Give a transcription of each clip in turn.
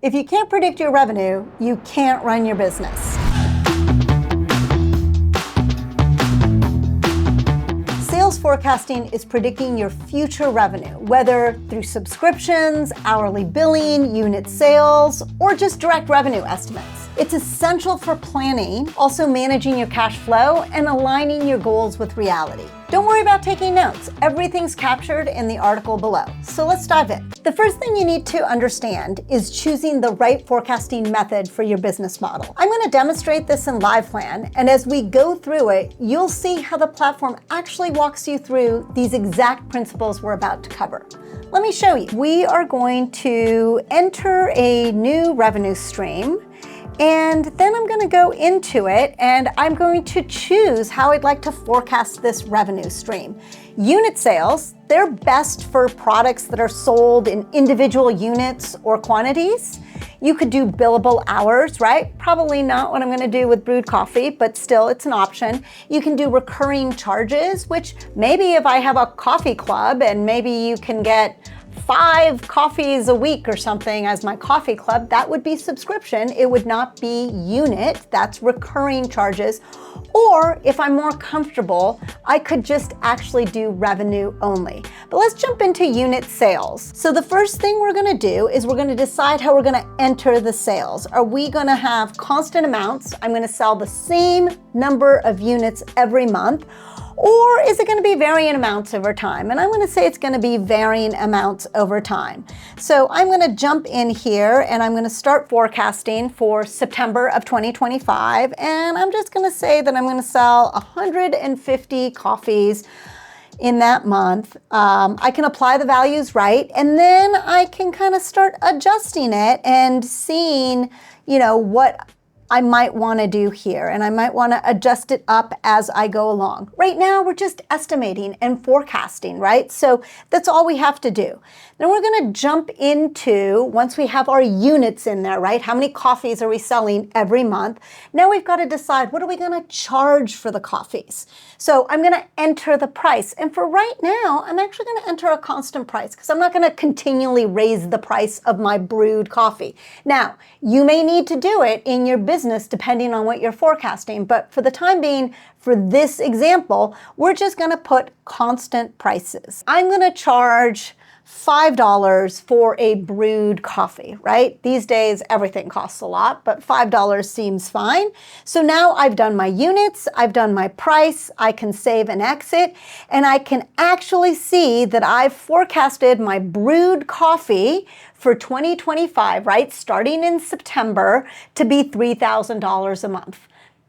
If you can't predict your revenue, you can't run your business. Sales forecasting is predicting your future revenue, whether through subscriptions, hourly billing, unit sales, or just direct revenue estimates. It's essential for planning, also managing your cash flow, and aligning your goals with reality. Don't worry about taking notes. Everything's captured in the article below. So let's dive in. The first thing you need to understand is choosing the right forecasting method for your business model. I'm going to demonstrate this in LivePlan, and as we go through it, you'll see how the platform actually walks you through these exact principles we're about to cover. Let me show you. We are going to enter a new revenue stream, and then I'm going to go into it and I'm going to choose how I'd like to forecast this revenue stream. Unit sales, they're best for products that are sold in individual units or quantities. You could do billable hours, right? Probably not what I'm going to do with brewed coffee, but still it's an option. You can do recurring charges, which maybe if I have a coffee club and maybe you can get 5 coffees a week or something as my coffee club, that would be subscription. It would not be unit, that's recurring charges. Or if I'm more comfortable, I could just actually do revenue only. But let's jump into unit sales. So the first thing we're gonna do is we're gonna decide how we're gonna enter the sales. Are we gonna have constant amounts? I'm gonna sell the same number of units every month. Or is it going to be varying amounts over time? And I'm going to say it's going to be varying amounts over time. So I'm going to jump in here and I'm going to start forecasting for September of 2025. And I'm just going to say that I'm going to sell 150 coffees in that month. I can apply the values right, and then I can kind of start adjusting it and seeing, what I might want to do here, and I might want to adjust it up as I go along. Right now, we're just estimating and forecasting, right? So that's all we have to do. Then we're going to jump into, once we have our units in there, right? How many coffees are we selling every month? Now we've got to decide, what are we going to charge for the coffees? So I'm going to enter the price. And for right now, I'm actually going to enter a constant price because I'm not going to continually raise the price of my brewed coffee. Now, you may need to do it in your business depending on what you're forecasting, but for the time being, for this example, we're just going to put constant prices. I'm going to charge $5 for a brewed coffee, right? These days, everything costs a lot, but $5 seems fine. So now I've done my units, I've done my price, I can save and exit, and I can actually see that I've forecasted my brewed coffee for 2025, right? Starting in September to be $3,000 a month.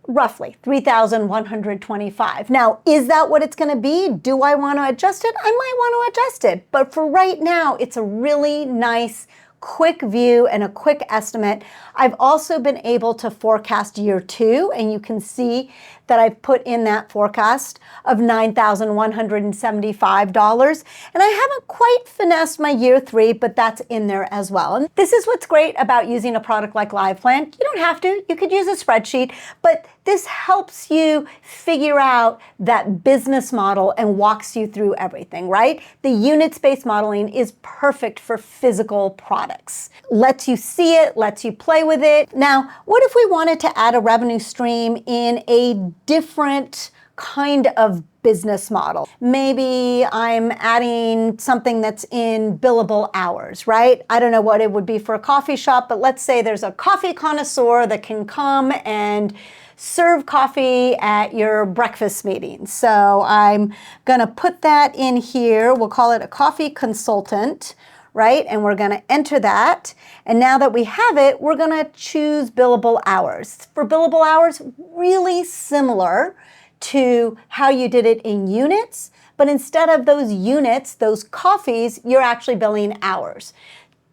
Roughly $3,125. Now, is that what it's going to be? Do I want to adjust it? I might want to adjust it. But for right now, it's a really nice quick view and a quick estimate. I've also been able to forecast year 2, and you can see that I've put in that forecast of $9,175. And I haven't quite finessed my year 3, but that's in there as well. And this is what's great about using a product like LivePlan. You don't have to, you could use a spreadsheet, but this helps you figure out that business model and walks you through everything, right? The units-based modeling is perfect for physical products. Lets you see it, lets you play with it. Now, what if we wanted to add a revenue stream in a different kind of business model? Maybe I'm adding something that's in billable hours, right? I don't know what it would be for a coffee shop, but let's say there's a coffee connoisseur that can come and serve coffee at your breakfast meeting. So I'm gonna put that in here. We'll call it a coffee consultant, right? And we're gonna enter that. And now that we have it, we're gonna choose billable hours. For billable hours, really similar to how you did it in units, but instead of those units, those coffees, you're actually billing hours.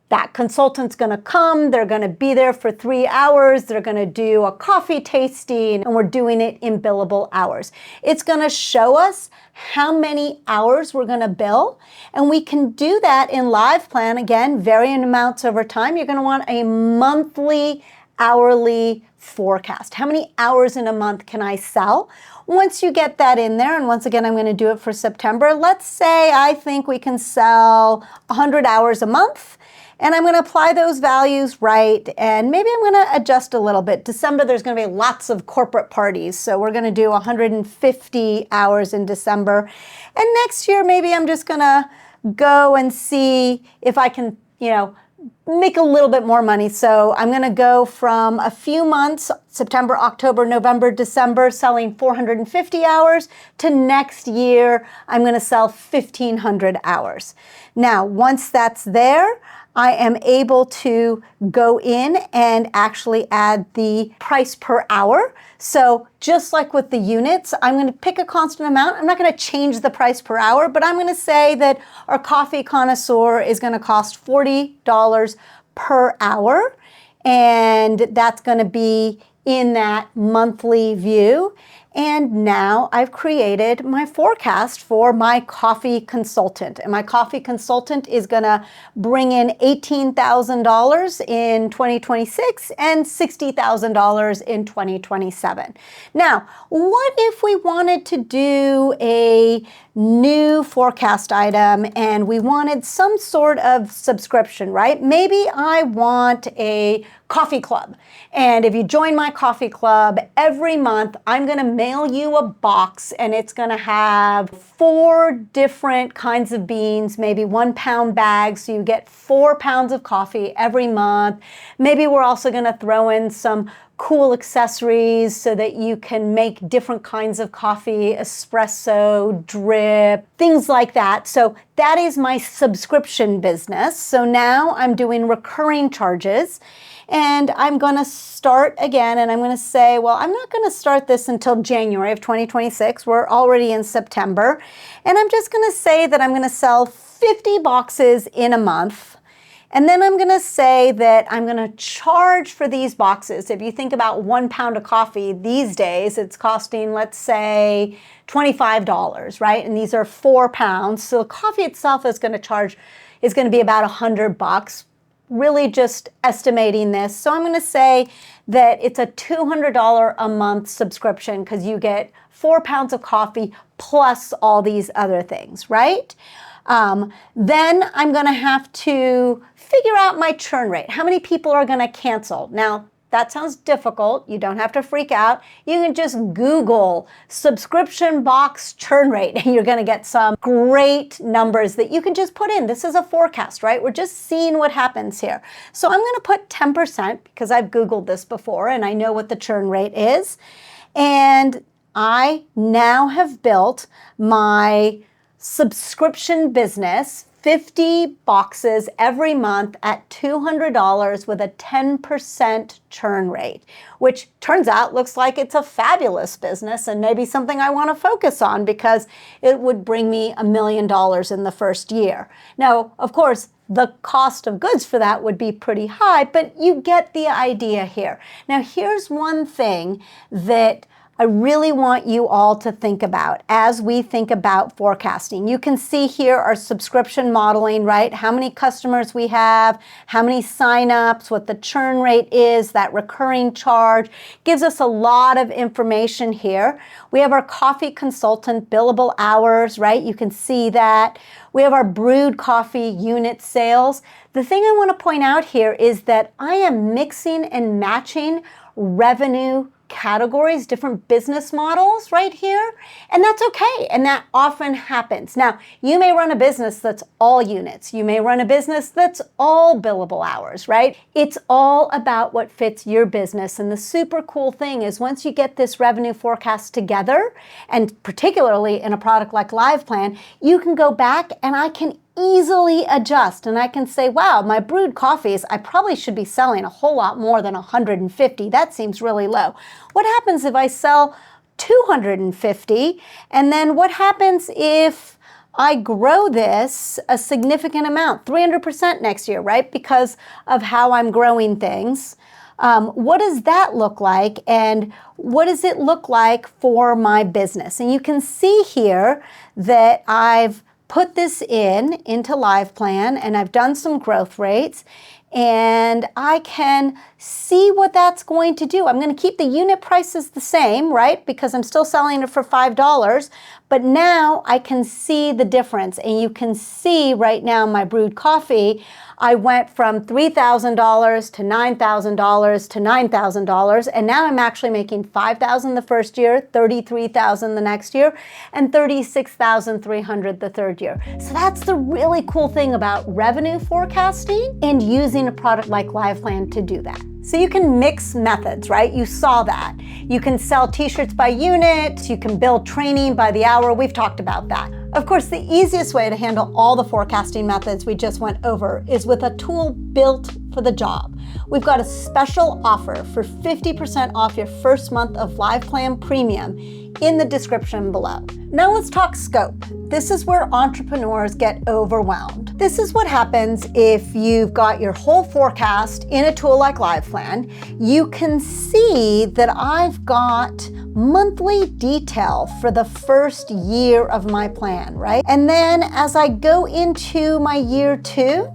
That consultant's gonna come, they're gonna be there for 3 hours, they're gonna do a coffee tasting, and we're doing it in billable hours. It's gonna show us how many hours we're gonna bill, and we can do that in LivePlan, again, varying amounts over time. You're gonna want a monthly, hourly forecast. How many hours in a month can I sell? Once you get that in there, and once again, I'm gonna do it for September, let's say I think we can sell 100 hours a month, And I'm going to apply those values right, and maybe I'm going to adjust a little bit. December, there's going to be lots of corporate parties, so we're going to do 150 hours in December. And next year, maybe I'm just going to go and see if I can, make a little bit more money. So I'm going to go from a few months, September, October, November, December, selling 450 hours to next year, I'm going to sell 1,500 hours. Now, once that's there, I am able to go in and actually add the price per hour. So just like with the units, I'm going to pick a constant amount. I'm not going to change the price per hour, but I'm going to say that our coffee connoisseur is going to cost $40 per hour. And that's going to be in that monthly view. And now I've created my forecast for my coffee consultant. And my coffee consultant is going to bring in $18,000 in 2026 and $60,000 in 2027. Now, what if we wanted to do a new forecast item and we wanted some sort of subscription, right? Maybe I want a coffee club. And if you join my coffee club, every month I'm going to mail you a box, and it's going to have 4 different kinds of beans, maybe 1-pound bags. So you get 4 pounds of coffee every month. Maybe we're also going to throw in some cool accessories so that you can make different kinds of coffee, espresso, drip, things like that. So that is my subscription business. So now I'm doing recurring charges. And I'm going to start again, and I'm going to say, well, I'm not going to start this until January of 2026. We're already in September. And I'm just going to say that I'm going to sell 50 boxes in a month. And then I'm going to say that I'm going to charge for these boxes. If you think about 1 pound of coffee these days, it's costing, let's say, $25, right? And these are 4 pounds. So coffee itself is going to be about $100. Really just estimating this. So I'm going to say that it's a $200 a month subscription because you get 4 pounds of coffee plus all these other things, right? Then I'm going to have to figure out my churn rate. How many people are going to cancel? Now, that sounds difficult. You don't have to freak out. You can just Google subscription box churn rate, and you're going to get some great numbers that you can just put in. This is a forecast, right? We're just seeing what happens here. So I'm going to put 10% because I've Googled this before and I know what the churn rate is. And I now have built my subscription business, 50 boxes every month at $200 with a 10% churn rate, which turns out looks like it's a fabulous business and maybe something I want to focus on because it would bring me $1 million in the first year. Now, of course, the cost of goods for that would be pretty high, but you get the idea here. Now, here's one thing that I really want you all to think about as we think about forecasting. You can see here our subscription modeling, right? How many customers we have, how many signups, what the churn rate is, that recurring charge gives us a lot of information here. We have our coffee consultant billable hours, right? You can see that. We have our brewed coffee unit sales. The thing I want to point out here is that I am mixing and matching revenue categories, different business models right here. And that's okay. And that often happens. Now, you may run a business that's all units. You may run a business that's all billable hours, right? It's all about what fits your business. And the super cool thing is once you get this revenue forecast together, and particularly in a product like LivePlan, you can go back and I can easily adjust and I can say, wow, my brewed coffees, I probably should be selling a whole lot more than 150. That seems really low. What happens if I sell 250? And then what happens if I grow this a significant amount, 300% next year, right? Because of how I'm growing things. What does that look like? And what does it look like for my business? And you can see here that I've put this into LivePlan and I've done some growth rates and I can see what that's going to do. I'm going to keep the unit prices the same, right? Because I'm still selling it for $5, But now I can see the difference, and you can see right now my brewed coffee, I went from $3,000 to $9,000 to $9,000, and now I'm actually making $5,000 the first year, $33,000 the next year, and $36,300 the third year. So that's the really cool thing about revenue forecasting and using a product like LivePlan to do that. So you can mix methods, right? You saw that. You can sell t-shirts by unit, you can build training by the hour. We've talked about that. Of course, the easiest way to handle all the forecasting methods we just went over is with a tool built for the job. We've got a special offer for 50% off your first month of LivePlan Premium in the description below. Now let's talk scope. This is where entrepreneurs get overwhelmed. This is what happens if you've got your whole forecast in a tool like LivePlan. You can see that I've got monthly detail for the first year of my plan, right? And then as I go into my year 2,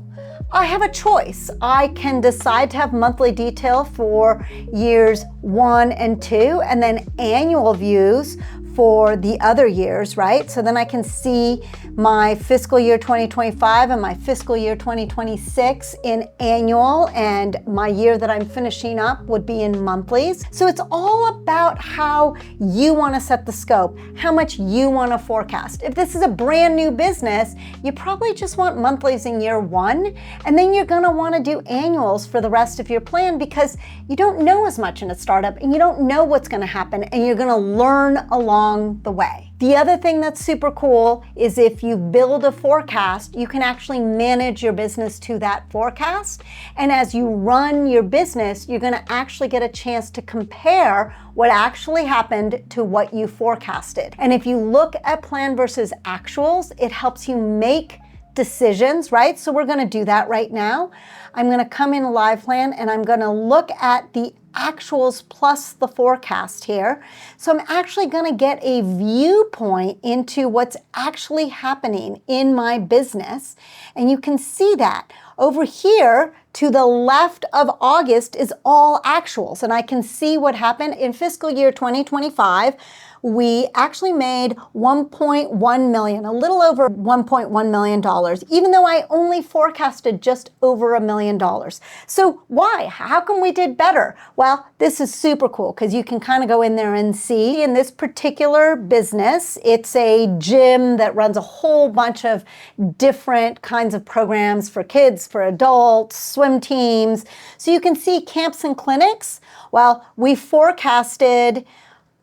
I have a choice. I can decide to have monthly detail for years 1 and 2, and then annual views for the other years, right? So then I can see my fiscal year 2025 and my fiscal year 2026 in annual, and my year that I'm finishing up would be in monthlies. So it's all about how you want to set the scope, how much you want to forecast. If this is a brand new business, you probably just want monthlies in year 1, and then you're going to want to do annuals for the rest of your plan because you don't know as much in a startup and you don't know what's going to happen, and you're going to learn along the way. The other thing that's super cool is if you build a forecast, you can actually manage your business to that forecast. And as you run your business, you're going to actually get a chance to compare what actually happened to what you forecasted. And if you look at plan versus actuals, it helps you make decisions, right? So we're going to do that right now. I'm going to come in LivePlan and I'm going to look at the actuals plus the forecast here. So I'm actually going to get a viewpoint into what's actually happening in my business. And you can see that over here to the left of August is all actuals. And I can see what happened in fiscal year 2025. We actually made $1.1 million, a little over $1.1 million, even though I only forecasted just over $1 million. So why? How come we did better? Well, this is super cool because you can kind of go in there and see in this particular business, it's a gym that runs a whole bunch of different kinds of programs for kids, for adults, swim teams. So you can see camps and clinics. Well, we forecasted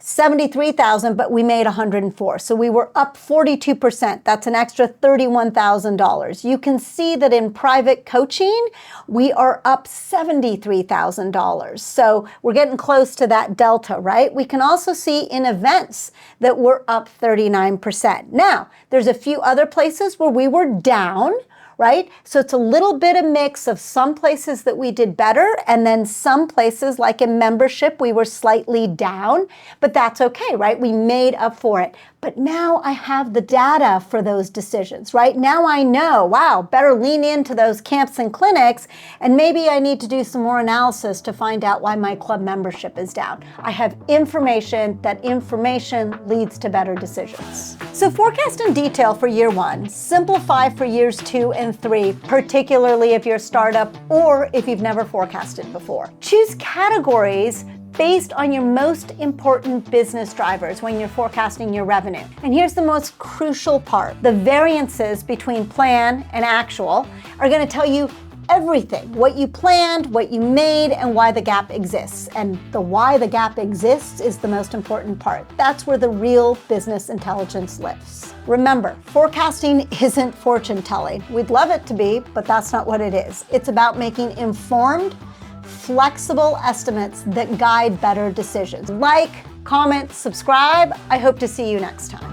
73,000, but we made 104. So we were up 42%. That's an extra $31,000. You can see that in private coaching, we are up $73,000. So we're getting close to that delta, right? We can also see in events that we're up 39%. Now, there's a few other places where we were down, right? So it's a little bit of mix of some places that we did better and then some places like in membership we were slightly down, but that's okay, right? We made up for it. But now I have the data for those decisions, right? Now I know, wow, better lean into those camps and clinics, and maybe I need to do some more analysis to find out why my club membership is down. I have information. That information leads to better decisions. So forecast in detail for year 1, simplify for years 2 and 3, particularly if you're a startup or if you've never forecasted before. Choose categories based on your most important business drivers when you're forecasting your revenue. And here's the most crucial part. The variances between plan and actual are going to tell you everything, what you planned, what you made, and why the gap exists. And the why the gap exists is the most important part. That's where the real business intelligence lives. Remember, forecasting isn't fortune telling. We'd love it to be, but that's not what it is. It's about making informed, flexible estimates that guide better decisions. Like, comment, subscribe. I hope to see you next time.